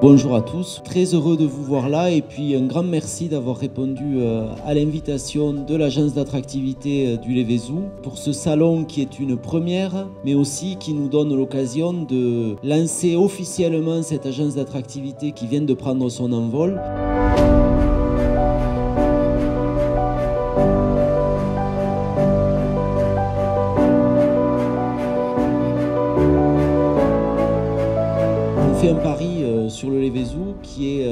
Bonjour à tous, très heureux de vous voir là et puis un grand merci d'avoir répondu à l'invitation de l'agence d'attractivité du Lévézou pour ce salon qui est une première mais aussi qui nous donne l'occasion de lancer officiellement cette agence d'attractivité qui vient de prendre son envol. On fait un pari sur le Lévézou qui est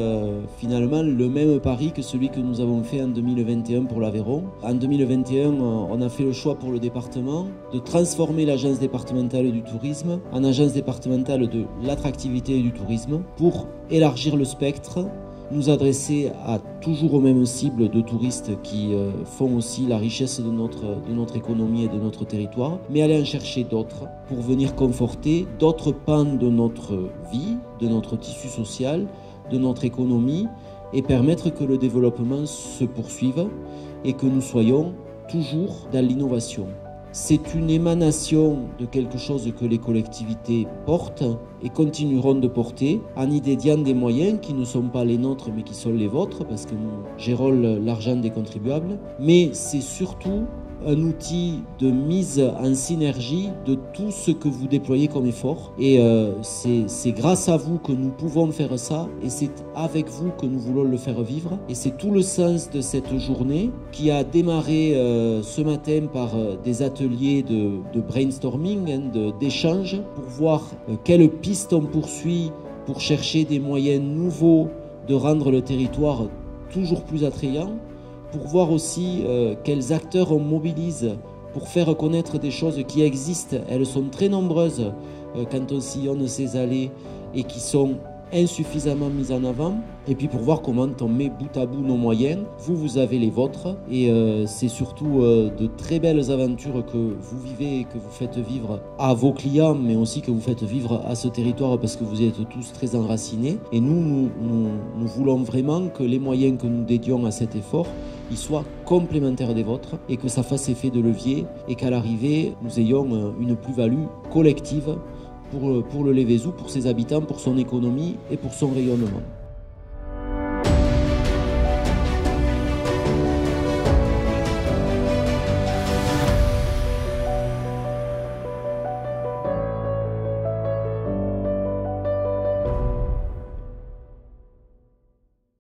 finalement le même pari que celui que nous avons fait en 2021 pour l'Aveyron. En 2021, on a fait le choix pour le département de transformer l'agence départementale du tourisme en agence départementale de l'attractivité et du tourisme pour élargir le spectre, nous adresser à toujours aux mêmes cibles de touristes qui font aussi la richesse de notre économie et de notre territoire, mais aller en chercher d'autres pour venir conforter d'autres pans de notre vie, de notre tissu social, de notre économie et permettre que le développement se poursuive et que nous soyons toujours dans l'innovation. C'est une émanation de quelque chose que les collectivités portent et continueront de porter en y dédiant des moyens qui ne sont pas les nôtres mais qui sont les vôtres parce que nous gérons l'argent des contribuables. Mais c'est surtout un outil de mise en synergie de tout ce que vous déployez comme effort. Et c'est grâce à vous que nous pouvons faire ça et c'est avec vous que nous voulons le faire vivre. Et c'est tout le sens de cette journée qui a démarré ce matin par des ateliers de brainstorming, d'échange pour voir quelles pistes on poursuit pour chercher des moyens nouveaux de rendre le territoire toujours plus attrayant, pour voir aussi quels acteurs on mobilise pour faire connaître des choses qui existent. Elles sont très nombreuses quand on sillonne ces allées et qui sont insuffisamment mises en avant. Et puis pour voir comment on met bout à bout nos moyens. Vous avez les vôtres et c'est surtout de très belles aventures que vous vivez et que vous faites vivre à vos clients, mais aussi que vous faites vivre à ce territoire parce que vous êtes tous très enracinés. Et nous voulons vraiment que les moyens que nous dédions à cet effort ils soient complémentaires des vôtres et que ça fasse effet de levier et qu'à l'arrivée, nous ayons une plus-value collective pour le Lévézou, pour ses habitants, pour son économie et pour son rayonnement.